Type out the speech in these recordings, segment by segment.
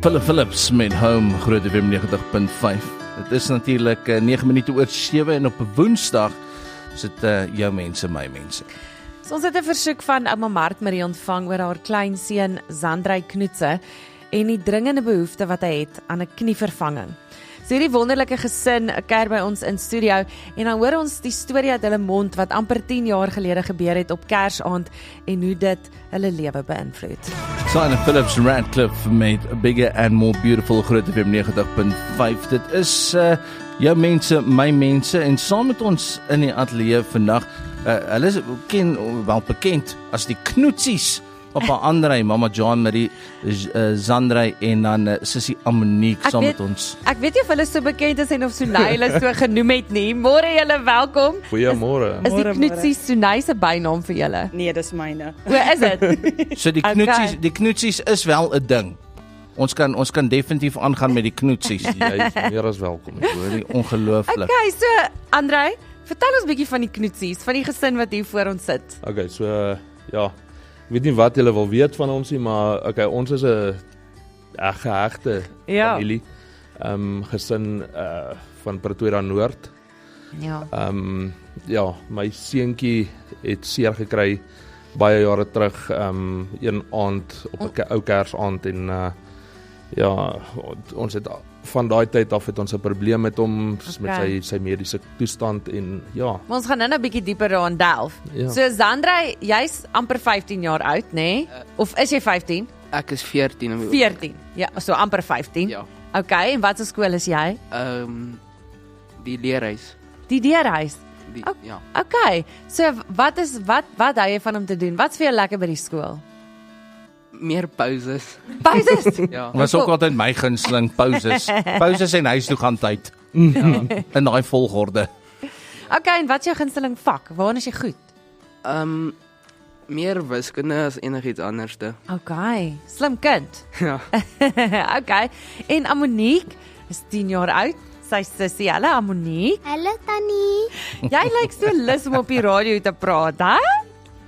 Philip Phillips met Home, Groot FM 90.5. Het is natuurlijk 9 minute oor 7 en op 'n Woensdag is dit jou mense, my mense. So, ons het 'n versoek van ouma Mark-Marie ontvang oor haar kleinseun Zandrey Knoetse en die dringende behoefte wat hy het aan 'n knievervanging. So hierdie wonderlike gesin kuier by ons in studio en dan hoor ons die storie uit hulle mond wat amper 10 jaar gelede gebeur het op Kersaand en hoe dit hulle lewe beïnvloed. Simon Phillips Radcliffe met A Bigger and More Beautiful, Groot FM 90.5. Dit is jou mense, my mense en saam met ons in die ateljee vandag, hulle is wel bekend as die Knoetsies. Papa Andrei, Mama John, Marie, Zandrey en dan Sissie Amonique saam met ons. Ek weet nie of hulle so bekend is en of Sunay hulle so genoem het nie. Môre julle welkom. Goeiemôre. Is die Knoetsies Sunay se bynaam vir julle? Nee, dis myne. Hoe is dit? So die Knoetsies is wel 'n ding. Ons kan definitief aangaan met die Knoetsies. Jy is meer as welkom. Hoorie, ongelooflik. Okay, so Andrei, vertel ons bietjie van die Knoetsies, van die gesin wat hier voor ons sit. Okay, so ja, ek weet nie wat julle wil weet van ons nie, maar okay, ons is 'n gehegte familie. Gesin van Pretoria Noord. Ja. Ja, my seentjie het seer gekry baie jare terug, een aand op 'n ou Kersaand en ja, ons het van daai tyd af het ons 'n probleem met hom met sy mediese toestand en ja. Maar ons gaan nou 'n bietjie dieper daarin delf. Ja. So Zandrey, jy's amper 15 jaar oud, nê? Nee? Of is jy 15? Ek is 14. 14. Ja, so amper 15. Ja. Okay, en watter skool is jy? Die leerhuis. Die deurhuis. Ja. Okay. So wat hou jy van om te doen? Wat's vir jou lekker by die skool? Meer pauses. Pauses. Ja. Was ook altyd my gunsteling, pauses en huis toe gaan tyd. Ja. In daai volgorde. Okay, en wat's jou gunsteling vak? Waarin is jy goed? Meer wiskunde as enigiets anderste. Okay, slim kind. Ja. Okay. En Amonique is 10 jaar oud. Sy sussie, hallo Amonique. Hallo Tannie. Jy lyk so lus om op die radio te praat, hè?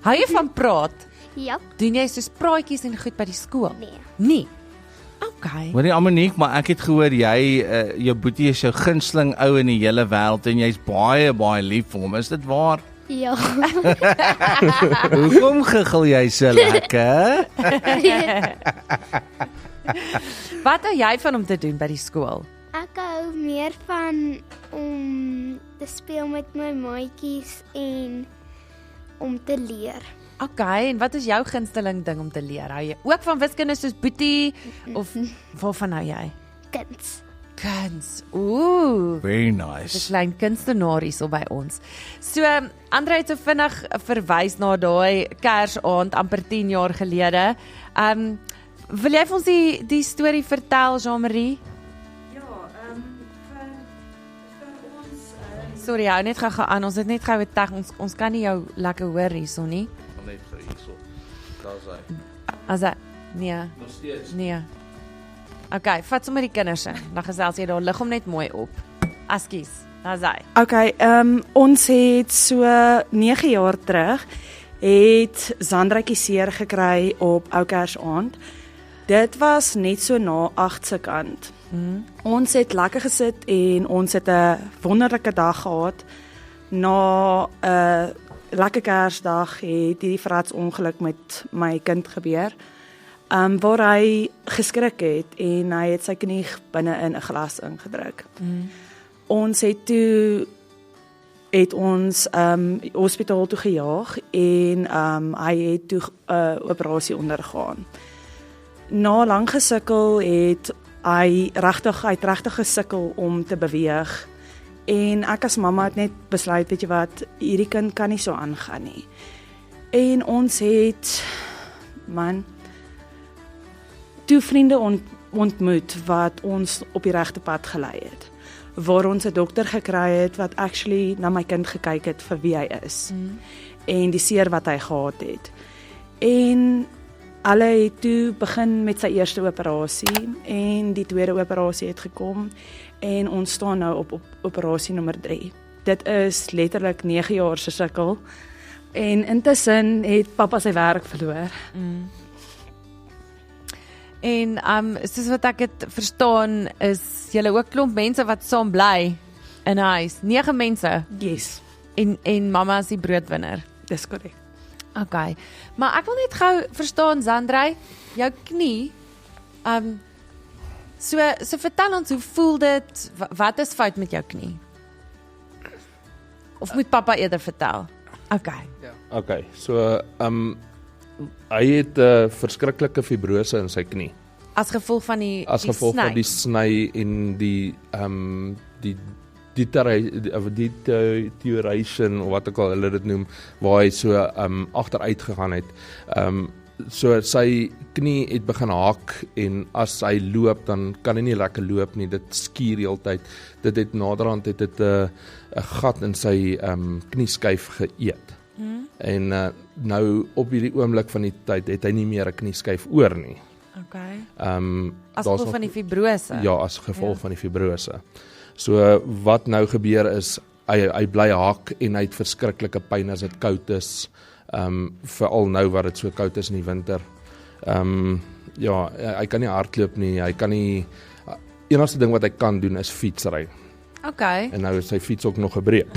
Hou jy van praat? Ja. Doen jy soos praatjies en goed by die skool? Nee. Nee. Okay. Hoorie Amonique, maar ek het gehoor jy jou boetie is jou gunsteling ou in die hele wêreld en jy's baie lief vir hom. Is dit waar? Ja. Hoekom giggel jy so lekker? Wat hou jy van om te doen by die skool? Ek hou meer van om te speel met my maatjies en om te leer. Okay, en wat is jou gunsteling ding om te leer? Hou jy ook van wiskunde soos Boetie of waarvan hou jy? Kuns. Ooh. Very Dis nice. klein kunstenaar hier by ons. So, Andrei het so vinnig verwys na daai Kersaand amper 10 jaar gelede. Wil jy vir ons die storie vertel, Jean-Marie? Ja, vir ons Sorry, hou net gou aan. Ons het net gou 'n tag. Ons kan nie jou lekker hoor hierso nie. Net hierso. Daar's hy. As hy nee, Nog steeds. nee. Okay, vat sommer die kinders in. Dan gesels jy daar, lig hom net mooi op. Askies, daar's hy. Okay, ons het so 9 jaar terug het Zandreytjie seer gekry op ou Kersaand. Dit was net so na 8 se kant. Ons het lekker gesit en ons het 'n wonderlike dag gehad. Na 'n lekker Kersdag het hierdie frats ongeluk met my kind gebeur. Waar hy geskrik het en hy het sy knie binne in 'n glas ingedruk. Ons het toe hospitaal toe gejaag en hy het toe 'n operasie ondergaan. Na lank gesukkel het hy regtig gesukkel om te beweeg. En ek as mamma het net besluit, weet jy wat, hierdie kind kan nie so aangaan nie. En ons het toe vriende ontmoet wat ons op die regte pad gelei het. Waar ons 'n dokter gekry het wat actually na my kind gekyk het vir wie hy is. En die seer wat hy gehad het. En hulle het toe begin met sy eerste operasie en die tweede operasie het gekom en ons staan nou op operasie nommer 3. Dit is letterlik 9 jaar se sukkel en intussen het pappa sy werk verloor. En soos wat ek het verstaan, is julle ook klomp mense wat saam bly in 'n huis. 9 mense. Yes, En mamma is die broodwinner. dis korrek. Okay. Maar ek wil net gou verstaan, Zandrey, jou knie, so vertel ons, hoe voel dit? Wat is fout met jou knie? Of moet pappa eerder vertel? Okay. Okay, so hy het 'n verskriklike fibrose in sy knie. As gevolg van die As gevolg sny. van die sny en die deterioration of wat ook al hulle dit noem, waar hy so agteruit gegaan het. So sy knie het begin haak en as hy loop dan kan hy nie lekker loop nie. Dit skuur heeltyd. Dit het naderhand het dit 'n gat in sy knieskyf geëet. En nou op hierdie oomblik van die tyd het hy nie meer 'n knieskyf oor nie. Okay. As Daar's gevolg van die fibrose. Ja, as gevolg van die fibrose. So wat nou gebeur is hy bly haak en hy het verskriklike pyn as dit koud is. Veral nou wat dit so koud is in die winter. Ja, hy kan nie hardloop nie, hy kan nie. Enigste ding wat hy kan doen is fietsry. Okay. En nou is sy fiets ook nog gebreek.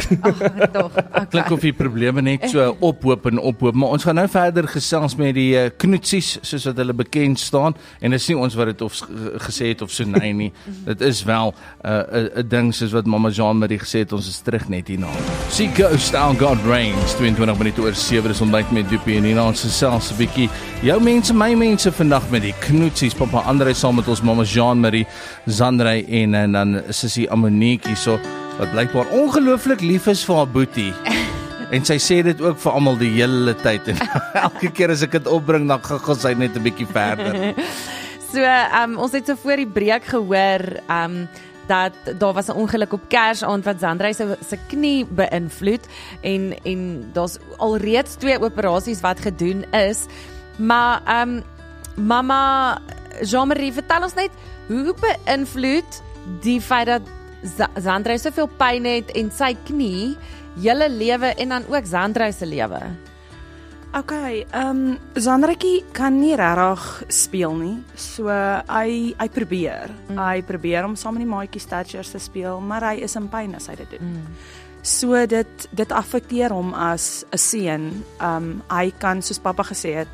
Tog. Klink Okay. of die probleme net so ophoop, maar ons gaan nou verder gesels met die knoetsies, soos wat hulle bekend staan, en dit is nie ons wat dit of gesê het of so nie, dit is wel 'n ding soos wat Mama Jean-Marie gesê het, ons is terug net hierna. See Ghost, Our God Reigns, 22 minute oor 7, dis ontbyt met Dupie en hierna ons gesels 'n bietjie, jou mense, my mense vandag met die knoetsies, Papa André saam met ons, Mama Jean-Marie, Zandrey en dan Sissie Amonique, so wat blykbaar ongelooflik lief is vir haar boetie. En sy sê dit ook vir almal die hele tyd. En elke keer as ek dit opbring, dan gaan sy net 'n bietjie verder. So, ons het so voor die breek gehoor, dat daar was 'n ongeluk op Kersaand wat Zandrey se knie beïnvloed en daar's alreeds 2 operasies wat gedoen is. Maar Mama Jean-Marie, vertel ons net, hoe beïnvloed die feit dat Zandrey soveel pyn het en sy knie, julle lewe en dan ook Zandrey se lewe? Okay, Zandreykie kan nie regtig speel nie. So hy probeer. Hy probeer om saam met die maatjies Thatchers te speel, maar hy is in pyn as hy dit doen. So dit affekteer hom as 'n seun. Hy kan, soos pappa gesê het,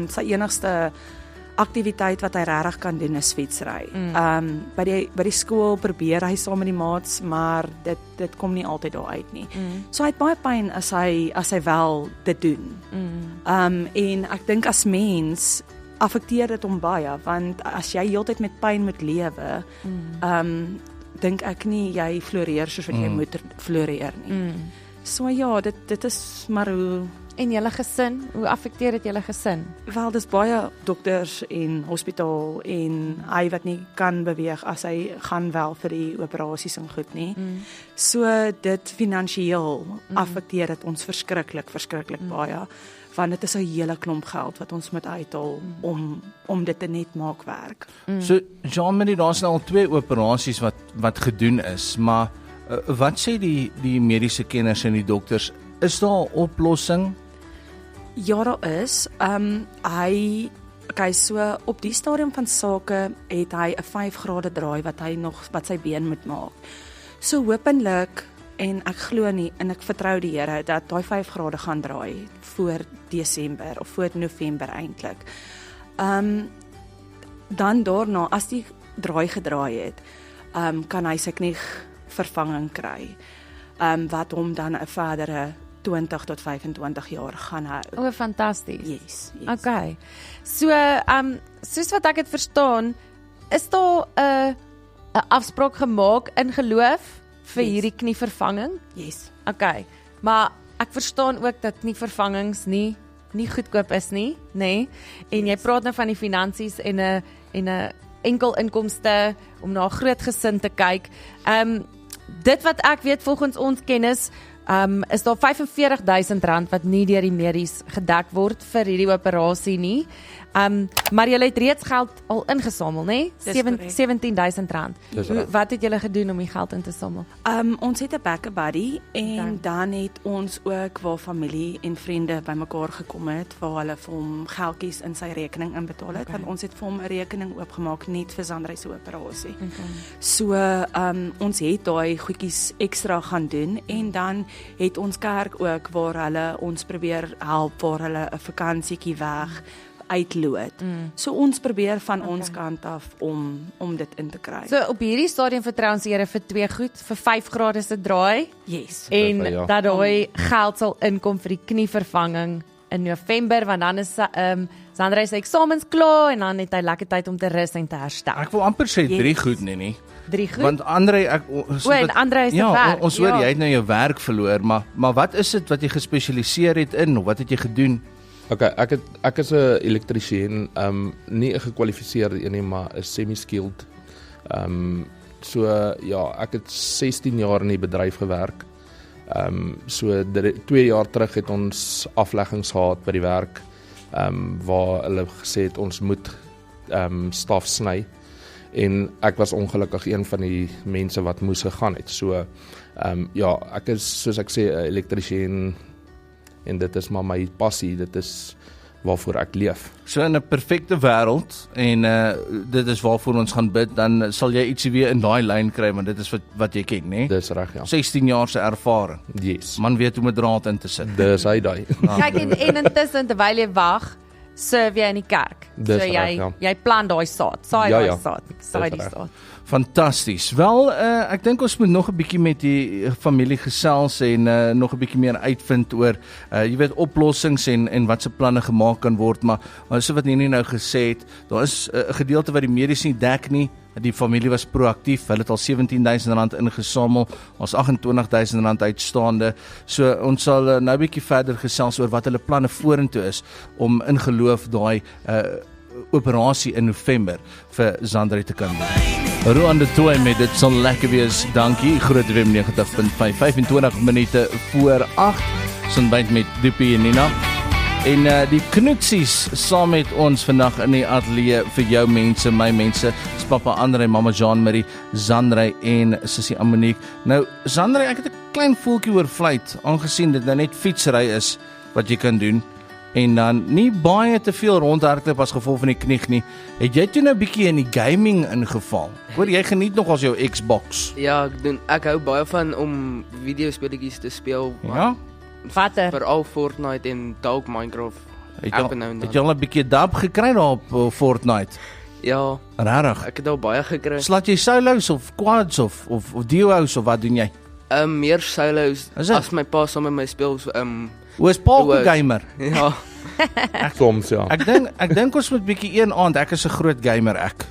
sy enigste aktiwiteit wat hy regtig kan doen is fietsry. By die skool probeer hy saam met die maats, maar dit kom nie altyd daar uit nie. So hy het baie pyn as hy wel dit doen. En ek dink as mens affekteer dit hom baie, want as jy heeltyd met pyn moet lewe, dink ek nie jy floreer soos wat jy moet floreer nie. So ja, dit is maar hoe. En julle gesin, hoe affekteer dit julle gesin? Wel, dis baie dokters en hospitaal en hy wat nie kan beweeg as hy gaan wel vir die operasies en goed nie. So dit finansiëel affekteer dit ons verskriklik baie, want dit is 'n hele klomp geld wat ons moet uithaal om dit te net maak werk. So Jean-Marie, daar's nou al 2 operasies wat gedoen is, maar wat sê die mediese kenners en die dokters? Is daar 'n oplossing? Ja, daar is. So op die stadium van sake het hy 'n 5 grade draai wat sy been moet maak. So hopelik, en ek glo nie en ek vertrou die Here dat daai 5 grade gaan draai voor Desember of voor November eintlik. Dan daarna, as die draai gedraai het, kan hy sy knie vervanging kry. Wat hom dan 'n verdere 20 tot 25 jaar gaan hou. O, fantasties. Yes. Okay. So, soos wat ek het verstaan, is daar 'n afspraak gemaak in geloof vir hierdie knievervanging? Yes. Okay. Maar ek verstaan ook dat knievervangings nie goedkoop is nie, nê? En jy praat nou van die finansies en 'n enkel inkomste om na 'n groot gesin te kyk. Dit wat ek weet volgens ons kennis, is daar R45,000 wat nie deur die medies gedek word vir hierdie operasie nie. Maar julle het reeds geld al ingesamel, né? Dis korrek. R17,000. Dis reg. Wat het julle gedoen om die geld in te samel? Ons het 'n back buddy en Okay. dan het ons ook waar familie en vriende bymekaar gekom het waar hulle vir hom geldjies in sy rekening inbetaal het, Okay. want ons het vir hom 'n rekening oopgemaak net vir Zandrey se operasie. Okay. So ons het daai goedjies ekstra gaan doen en dan het ons kerk ook waar hulle ons probeer help waar hulle 'n vakansietjie weg uitloot. So ons probeer van ons kant af om dit in te kry. So op hierdie stadium vertrou ons die Here vir 2 goed, vir 5 grade se draai Yes. en Ja. dat daai geld sal inkom vir die knievervanging in November, want dan is Zandrey se eksamens klaar en dan het hy lekker tyd om te rus en te herstel. Ek wil amper sê 3 goed nie. 3 goed. Want Andrei en Andrei se ja, werk. ons hoor Ja. jy het nou jou werk verloor, maar wat is dit wat jy gespesialiseer het in of wat het jy gedoen? Okay, ek is 'n elektriesien, nie 'n gekwalifiseerde een nie, maar 'n semi-skilled. So ja, ek het 16 jaar in die bedryf gewerk. So 2 jaar terug het ons afleggings gehad by die werk, waar hulle gesê het ons moet staf sny. En ek was ongelukkig een van die mense wat moes gegaan het. So ja, ek is soos ek sê 'n elektriesien en dit is maar my passie, dit is waarvoor ek leef. So in 'n perfekte wêreld en dit is waarvoor ons gaan bid, dan sal jy ietsie weer in daai lyn kry, want dit is wat jy ken, né? Dis reg, ja. 16 jaar se ervaring. Yes. Man weet hoe om 'n draad in te sit. Dis hy daai. Kyk en intussen terwyl jy wag, serve jy in die kerk. Dis So reg, ja. jy plant daai saad, saai Ja, daai ja. saad, saai die reg. saad. Fantasties. Wel, ek dink ons moet nog 'n bietjie met die familie gesels en nog 'n bietjie meer uitvind oor jy weet oplossings en wat se planne gemaak kan word, maar so wat nie nou gesê het, daar is 'n gedeelte wat die medies nie dek nie. Die familie was proaktief. Hulle het al R17,000 ingesamel. Ons R28,000 uitstaande. So ons sal nou 'n bietjie verder gesels oor wat hulle planne vorentoe is om in geloof daai operasie in November vir Zandrey te kan doen. Roan de Tooi met dit sal lekker wees. Dankie. Groot FM 90.5 25 minute voor 8. Sonbyt met Dipie en Nina. En die knoetsies saam met ons vandag in die ateljee vir jou mense, my mense, is Papa Andrei, Mama Jean-Marie, Zandrey en Sissie Amonique. Nou Zandrey, ek het 'n klein voeltjie oor vlieg, aangesien dit nou net fietsry is wat jy kan doen en dan nie baie te veel rondhardloop as gevolg van die knie nie. Het jy toe nou 'n bietjie in die gaming ingeval? Hoor jy geniet nog as jou Xbox? Ja, ek hou baie van om videospeletjies te speel. Ja? Watter? Veral Fortnite en dalk Minecraft. Het Up en down. jy al 'n bietjie dab gekry daar op Fortnite? Ja, Regtig? ek het al baie gekry. Slaat jy solos of quads of duos of wat doen jy? Meer solos Is dit? as my pa saam met my speel. Hoe is Paul 'n Duos. gamer? Ja. Soms ja. Ek dink ons moet bietjie een aand, ek is 'n groot gamer ek.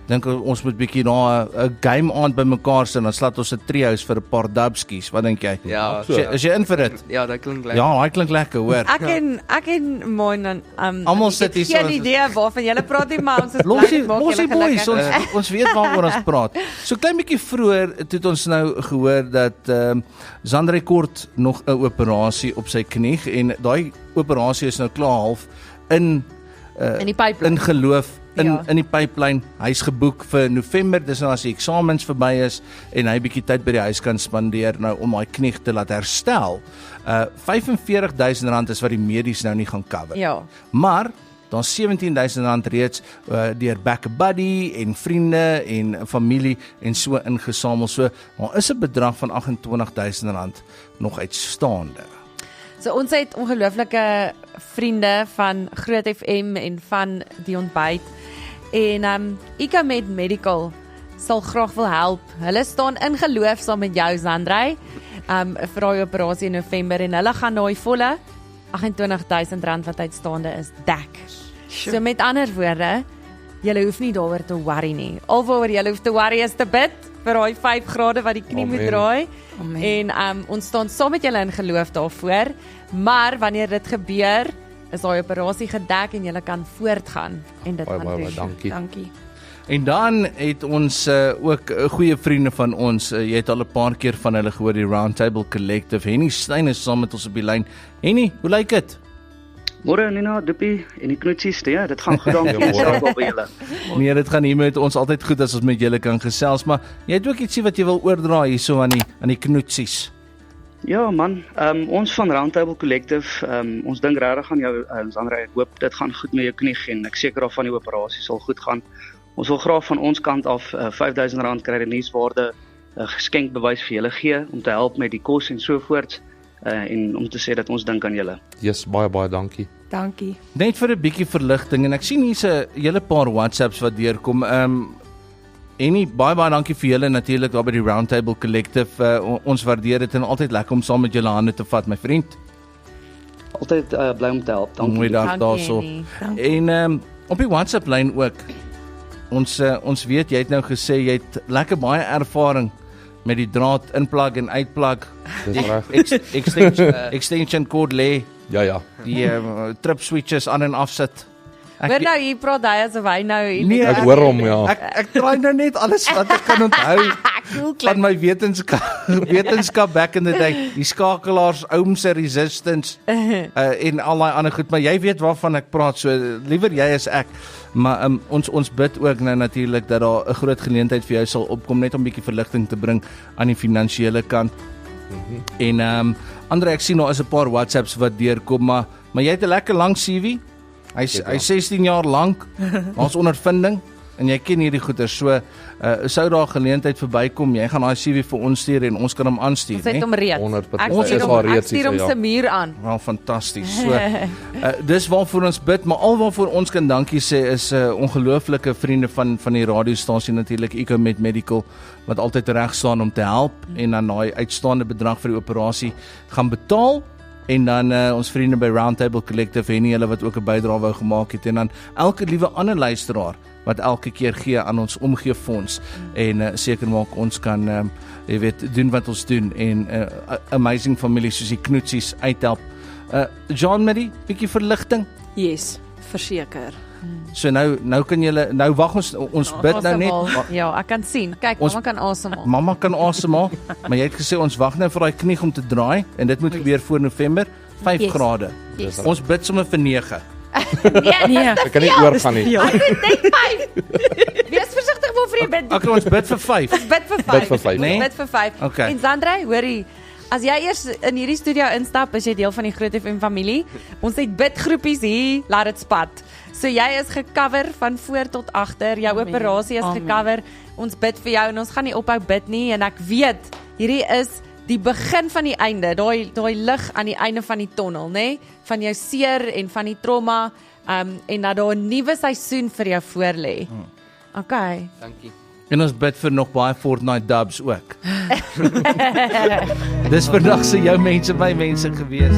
Dink ons moet bietjie na 'n game aand bymekaar sit en dan slaat ons 'n trios vir 'n paar dubskies. Wat dink jy? Ja, Is jy in vir dit? ja, dat klink lekker. Ja, hy klink lekker, hoor. Ek en Moin Almal sit hier so- Geen idee waarvan julle praat nie, maar ons is Losie maak julle boys, gelukkig. ons weet waaroor ons praat. So klein bietjie vroeër het ons nou gehoor dat Zandrey kort nog 'n operasie op sy knie en daai operasie is nou klaar half in In die pipeline. in geloof in Ja. in die pipeline. Hy's geboek vir November, dis nou as die eksamens verby is en hy bietjie tyd by die huis kan spandeer nou om daai knie te laat herstel. R45,000 is wat die medies nou nie gaan cover. Ja. Maar daar's R17,000 reeds deur Back Buddy en vriende en familie en so ingesamel. So daar is 'n bedrag van R28,000 nog uitstaande. So ons het ongelooflike vriende van Groot FM en van die ontbyt. En Ecomed Medical sal graag wil help. Hulle staan in geloof saam met jou Zandrey vir daai operasie in November en hulle gaan daai volle R28,000 wat uitstaande is dek. So met ander woorde, julle hoef nie daaroor te worry nie. Alwaaroor julle hoef te worry is te bid vir daai 5 grade wat die knie Amen. moet draai. Amen. En ons staan saam met julle in geloof daarvoor. Maar wanneer dit gebeur, is daai operasie gedek en julle kan voortgaan en dit Baie gaan baie doen. dankie. Dankie. En dan het ons ook goeie vriende van ons, jy het al 'n paar keer van hulle gehoor, die Roundtable Collective. Henny Stein is saam met ons op die lyn. Henny, hoe lyk dit? Môre Nina, Doopie en die knoetsies, ja, dit gaan goed dankie en selfs al by julle. Nee, dit gaan hier met ons altyd goed as ons met julle kan gesels, maar jy het ook ietsie wat jy wil oordra hierso aan die knoetsies. Ja man, ons van Roundtable Collective, ons dink regtig aan jou, Sandra, ek hoop dit gaan goed met jou knie en ek seker of van die operasie sal goed gaan. Ons wil graag van ons kant af R5000 kredietnuuswaarde geskenkbewys vir julle gee om te help met die kos en so voort. En om te sê dat ons dink aan julle. Yes, baie dankie. Dankie. Net vir 'n bietjie verligting en ek sien hier's 'n hele paar WhatsApps wat deurkom. Annie, baie dankie vir julle natuurlik daar by die Roundtable Collective. Ons waardeer dit en altyd lekker om saam met julle hande te vat, my vriend. Altyd bly om te help. Dankie. Mooi dag daarso. En op die WhatsApp lyn ook. Ons weet jy het nou gesê jy het lekker baie ervaring met die draad inplug en uitplug. Dis reg. Extension cord lê. Ja. Die trip switches aan en af sit. Hoor nou, hier praat hy asof hy nou... Nee, Ek hoor hom, ja. Ek draai nou net alles wat ek kan onthou van my wetenskap back in the day. Die skakelaars, ohmse resistance en al daai ander goed, maar jy weet waarvan ek praat, so liewer jy as ek. Maar ons bid ook nou natuurlik dat daar 'n groot geleentheid vir jou sal opkom, net om 'n bietjie verligting te bring aan die finansiële kant. En Andre, ek sien nou is 'n paar WhatsApps wat deurkom, maar jy het 'n lekker lang CV. Hy's 16 jaar lank, ons ondervinding en jy ken hierdie goeie, so sou daar 'n geleentheid verbykom, jy gaan daai CV vir ons stuur en ons kan hom aanstuur, né? Ons het hom reeds. 100%. Ek stuur hom se muur aan. Wel fantasties. So dis waarvoor ons bid, maar al waarvoor ons kan dankie sê is ongelooflike vriende van die radiostasie natuurlik Ecomed Medical wat altyd reg staan om te help en dan daai uitstaande bedrag vir die operasie gaan betaal. En dan ons vriende by Roundtable Collective en hulle wat ook 'n bydrae wou gemaak het en dan elke liewe ander luisteraar wat elke keer gee aan ons omgee fonds en seker maak ons kan jy weet doen wat ons doen en amazing familie soos die knoetsies uithelp. John Marie, bietjie verligting. Yes, verseker. So nou kan julle nou wag ons bid nou net. Ja, ek kan sien. Kyk, mamma kan asemhaal. Mamma kan asemhaal, maar jy het gesê ons wag nou vir daai knie om te draai en dit moet gebeur voor November 5 grade. Yes. Ons bid sommer vir 9. Nee, Ek kan nie oorgaan nie. Ek weet net 5. Wees versigtig waarvoor jy bid. Ek ons bid vir 5. Bid vir 5. Bid vir 5. Nee? Bid vir 5. Okay. En Sandra, hoorie, as jy eers in hierdie studio instap, is jy deel van die Groot FM familie. Ons het bidgroepies hier, laat dit spat. So jy is gecover van voor tot agter, jou operasie is gecover. Ons bid vir jou en ons gaan nie ophou bid nie en ek weet hierdie is die begin van die einde, daai lig aan die einde van die tonnel, nê? Van jou seer en van die trauma, en dat daar 'n nuwe seisoen vir jou voorlê. Okay. Dankie. En ons bid vir nog baie Fortnite dubs ook. Dis vandag se jou mense by mense gewees.